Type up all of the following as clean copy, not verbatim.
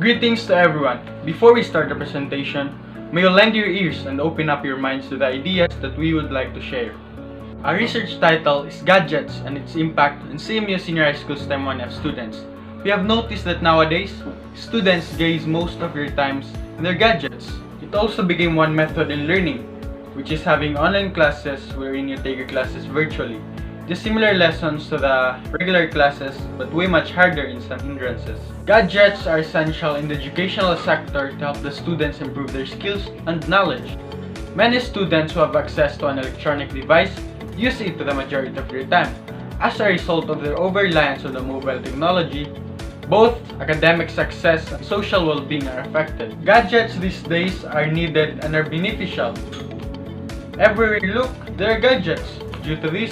Greetings to everyone. Before we start the presentation, may you lend your ears and open up your minds to the ideas that we would like to share. Our research title is Gadgets and its Impact on CMU Senior High School STEM 1F students. We have noticed that nowadays, students gaze most of their times in their gadgets. It also became one method in learning, which is having online classes wherein you take your classes virtually. It is similar lessons to the regular classes, but way much harder in some hindrances. Gadgets are essential in the educational sector to help the students improve their skills and knowledge. Many students who have access to an electronic device use it to the majority of their time. As a result of their over-reliance on the mobile technology, both academic success and social well-being are affected. Gadgets these days are needed and are beneficial. Everywhere you look, there are gadgets. Due to this,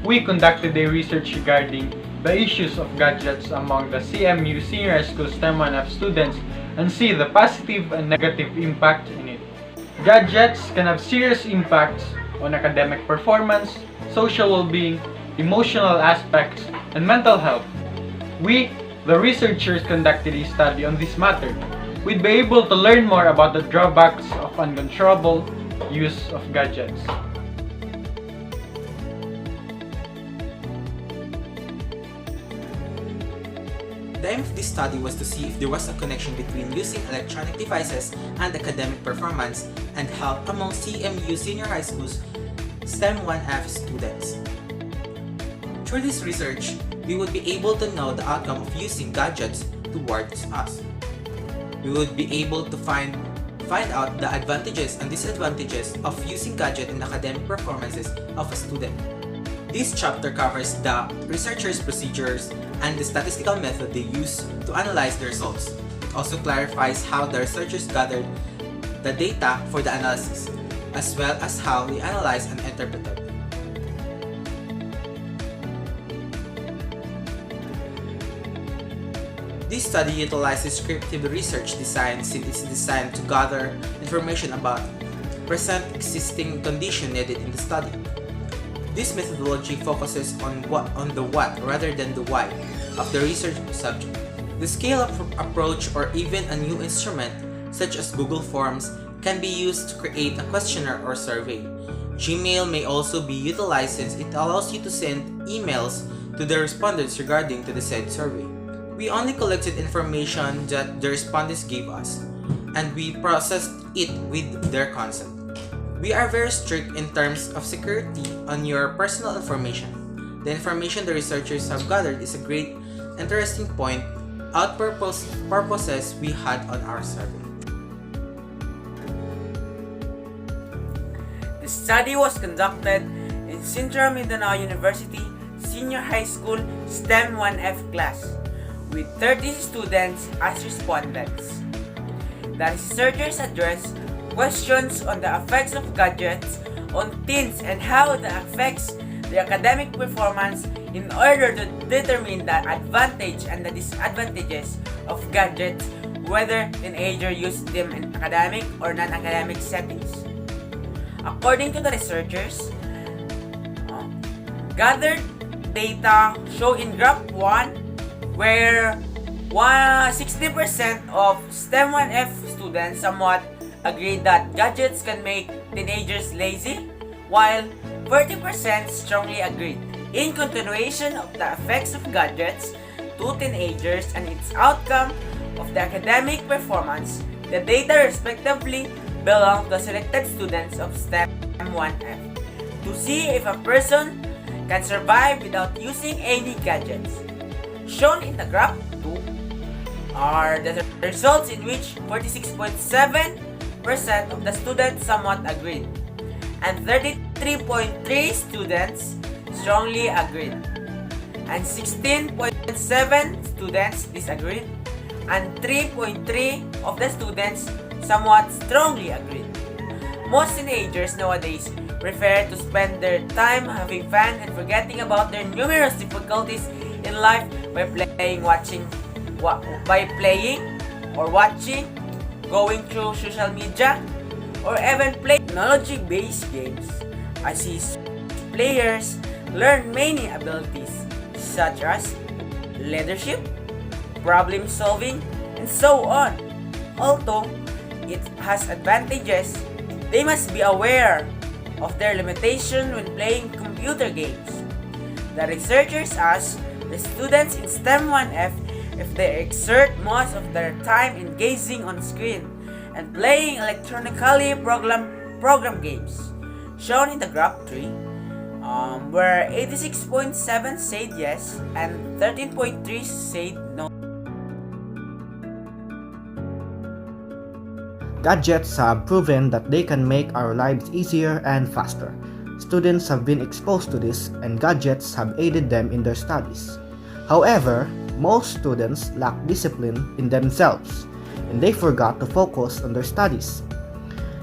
we conducted a research regarding the issues of gadgets among the CMU Senior High School STEM 1F students and see the positive and negative impact in it. Gadgets can have serious impacts on academic performance, social well-being, emotional aspects, and mental health. We, the researchers, conducted a study on this matter. We'd be able to learn more about the drawbacks of uncontrollable use of gadgets. The aim of this study was to see if there was a connection between using electronic devices and academic performance and health among CMU Senior High School's STEM 1F students. Through this research, we would be able to know the outcome of using gadgets towards us. We would be able to find out the advantages and disadvantages of using gadget in academic performances of a student. This chapter covers the researchers' procedures and the statistical method they use to analyze the results. It also clarifies how the researchers gathered the data for the analysis, as well as how they analyze and interpret it. This study utilizes descriptive research design since it's designed to gather information about present existing condition needed in the study. This methodology focuses on the what rather than the why of the research subject. The scale-up approach or even a new instrument such as Google Forms can be used to create a questionnaire or survey. Gmail may also be utilized since it allows you to send emails to the respondents regarding to the said survey. We only collected information that the respondents gave us, and we processed it with their consent. We are very strict in terms of security on your personal information. The information the researchers have gathered is a great, interesting point out purposes we had on our survey. The study was conducted in Central Mindanao University Senior High School STEM 1F class with 30 students as respondents. The researchers addressed questions on the effects of gadgets on teens and how that affects their academic performance in order to determine the advantage and the disadvantages of gadgets, whether teenagers use them in academic or non-academic settings. According to the researchers, gathered data show in graph 1 where 60% of STEM 1F students somewhat agree that gadgets can make teenagers lazy, while 40% strongly agreed. In continuation of the effects of gadgets to teenagers and its outcome of the academic performance, the data respectively belong to selected students of STEM 1F to see if a person can survive without using any gadgets. Shown in the graph 2 are the results in which 46.7% of the students somewhat agreed, and 33.3 students strongly agreed, and 16.7 students disagreed, and 3.3 of the students somewhat strongly agreed. Most teenagers nowadays prefer to spend their time having fun and forgetting about their numerous difficulties in life by playing, going through social media, or even play technology-based games. As these players learn many abilities such as leadership, problem solving, and and so on. Although it has advantages, they must be aware of their limitation when playing computer games. The researchers asked the students in STEM 1F if they exert most of their time engaging on screen and playing electronically program games, shown in the graph 3, where 86.7 said yes and 13.3 said no. Gadgets have proven that they can make our lives easier and faster. Students have been exposed to this, and gadgets have aided them in their studies. However, most students lack discipline in themselves, and they forgot to focus on their studies.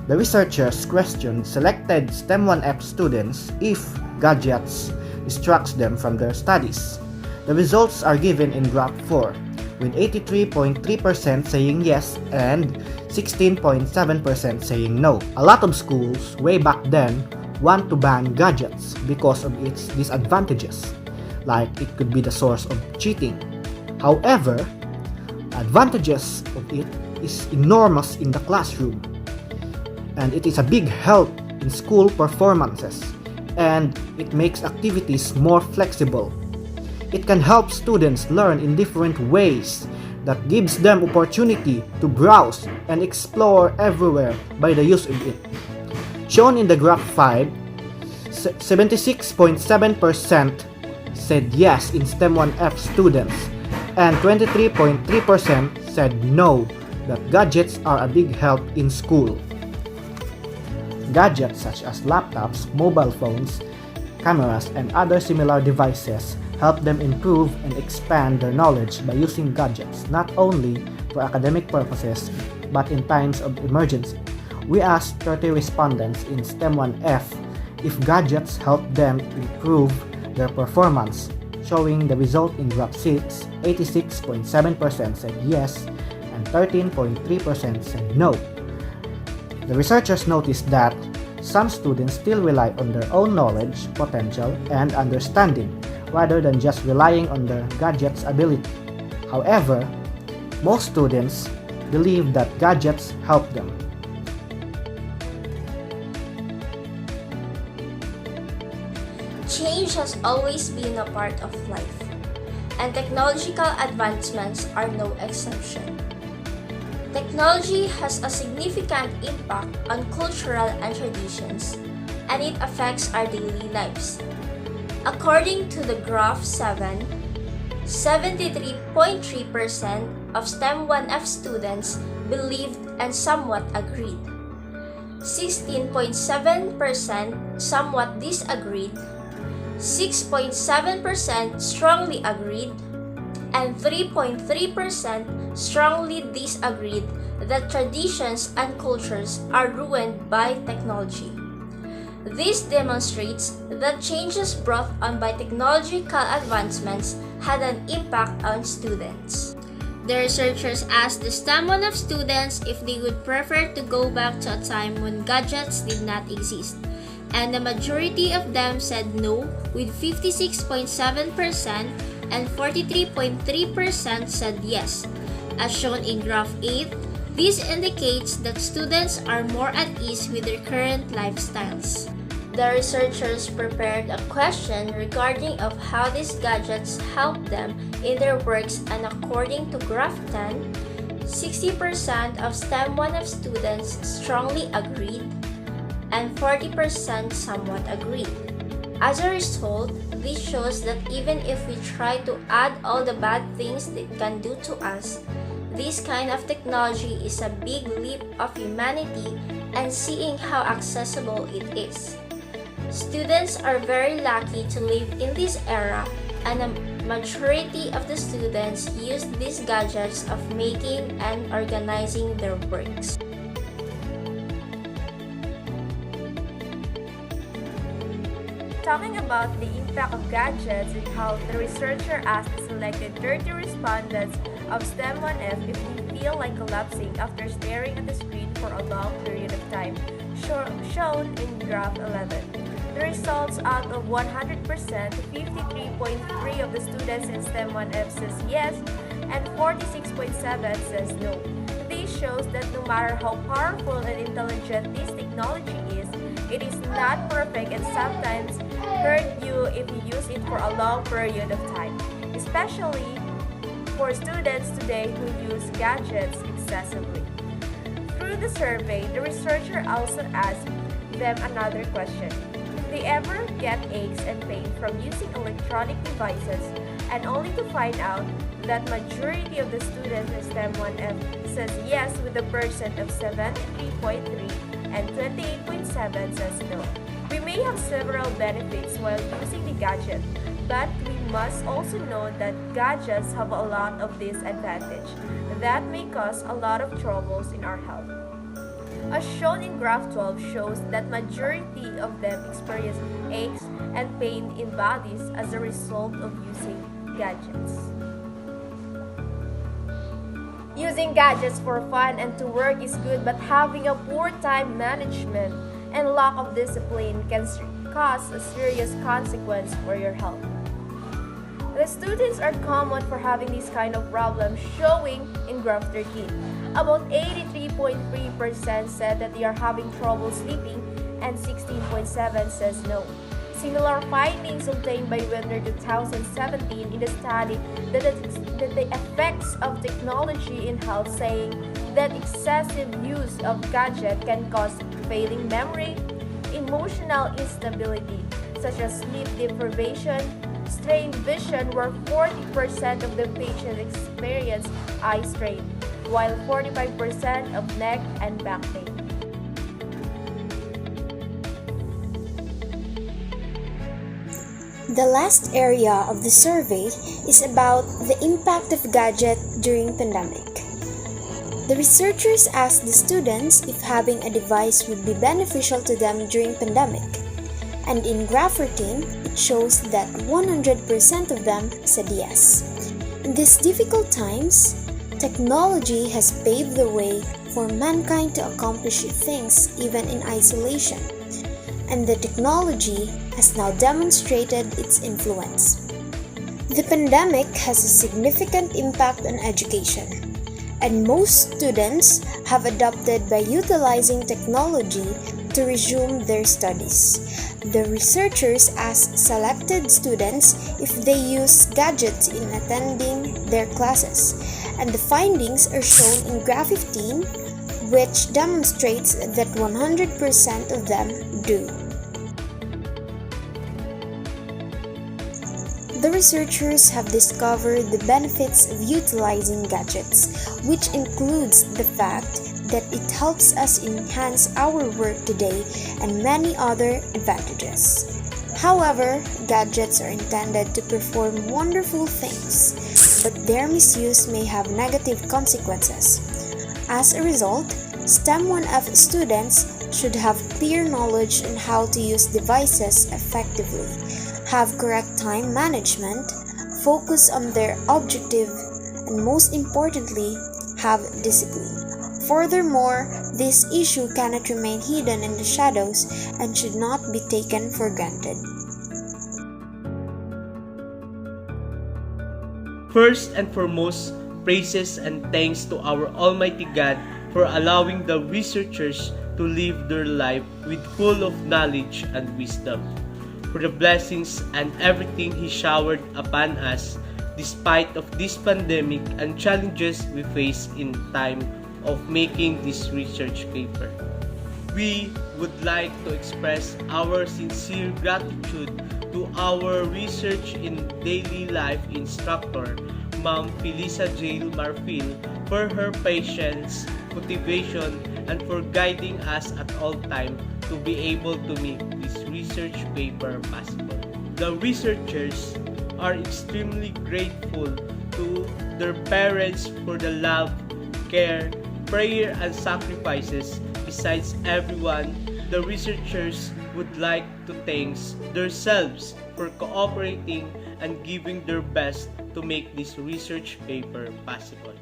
The researchers questioned selected STEM 1F students if gadgets distract them from their studies. The results are given in graph 4, with 83.3% saying yes and 16.7% saying no. A lot of schools way back then want to ban gadgets because of its disadvantages, like it could be the source of cheating. However, advantages of it is enormous in the classroom, and it is a big help in school performances, and it makes activities more flexible. It can help students learn in different ways that gives them opportunity to browse and explore everywhere by the use of it. Shown in the graph 5, 76.7% said yes in STEM 1F students, and 23.3% said no, that gadgets are a big help in school. Gadgets such as laptops, mobile phones, cameras, and other similar devices help them improve and expand their knowledge by using gadgets not only for academic purposes but in times of emergency. We asked 30 respondents in STEM 1F if gadgets help them improve their performance, showing the result in graph 6, 86.7% said yes and 13.3% said no. The researchers noticed that some students still rely on their own knowledge, potential, and understanding rather than just relying on the gadget's ability. However, most students believe that gadgets help them. Change has always been a part of life, and technological advancements are no exception. Technology has a significant impact on cultural and traditions, and it affects our daily lives. According to the graph 7, 73.3% of STEM 1F students believed and somewhat agreed. 16.7% somewhat disagreed, 6.7% strongly agreed, and 3.3% strongly disagreed that traditions and cultures are ruined by technology. This demonstrates that changes brought on by technological advancements had an impact on students. The researchers asked the STEM 1F students if they would prefer to go back to a time when gadgets did not exist, and the majority of them said no, with 56.7% and 43.3% said yes. As shown in graph 8, this indicates that students are more at ease with their current lifestyles. The researchers prepared a question regarding of how these gadgets help them in their works, and according to graph 10, 60% of STEM 1F students strongly agreed and 40% somewhat agreed. As a result, this shows that even if we try to add all the bad things it can do to us, this kind of technology is a big leap of humanity and seeing how accessible it is. Students are very lucky to live in this era, and a majority of the students use these gadgets of making and organizing their works. Talking about the impact of gadgets and how the researcher asked the selected 30 respondents of STEM 1F if they feel like collapsing after staring at the screen for a long period of time, shown in graph 11. The results, out of 100%, 53.3% of the students in STEM 1F says yes, and 46.7 says no. This shows that no matter how powerful and intelligent this technology is, it is not perfect and sometimes hurt you if you use it for a long period of time, especially for students today who use gadgets excessively. Through the survey, the researcher also asked them another question. If they ever get aches and pain from using electronic devices, and only to find out that majority of the students in STEM 1F says yes with a percent of 73.3 and 28.7 says no. We may have several benefits while using the gadget, but we must also know that gadgets have a lot of disadvantage that may cause a lot of troubles in our health. As shown in graph 12 shows that majority of them experience aches and pain in bodies as a result of using gadgets. Using gadgets for fun and to work is good, but having a poor time management and lack of discipline can cause a serious consequence for your health. The students are common for having this kind of problem showing in graph 13. About 83.3% said that they are having trouble sleeping and 16.7% says no. Similar findings obtained by Winter 2017 in the study that the effects of technology in health, saying that excessive use of gadget can cause failing memory, emotional instability such as sleep deprivation, strained vision where 40% of the patients experience eye strain, while 45% of neck and back pain. The last area of the survey is about the impact of gadget during pandemic. The researchers asked the students if having a device would be beneficial to them during pandemic. And in graph 13, it shows that 100% of them said yes. In these difficult times, technology has paved the way for mankind to accomplish things even in isolation. And the technology has now demonstrated its influence. The pandemic has a significant impact on education, and most students have adopted by utilizing technology to resume their studies. The researchers asked selected students if they use gadgets in attending their classes, and the findings are shown in graph 15, which demonstrates that 100% of them do. The researchers have discovered the benefits of utilizing gadgets, which includes the fact that it helps us enhance our work today and many other advantages. However, gadgets are intended to perform wonderful things, but their misuse may have negative consequences. As a result, STEM 1F students should have clear knowledge on how to use devices effectively, have correct time management, focus on their objective, and most importantly, have discipline. Furthermore, this issue cannot remain hidden in the shadows and should not be taken for granted. First and foremost, praises and thanks to our Almighty God for allowing the researchers to live their life with full of knowledge and wisdom, for the blessings and everything He showered upon us despite of this pandemic and challenges we face in time of making this research paper. We would like to express our sincere gratitude to our research in daily life instructor, Ma'am Felisa J. Marfil, for her patience, motivation, and for guiding us at all time to be able to make this research paper possible. The researchers are extremely grateful to their parents for the love, care, prayer, and sacrifices. Besides everyone, the researchers would like to thank themselves for cooperating and giving their best to make this research paper possible.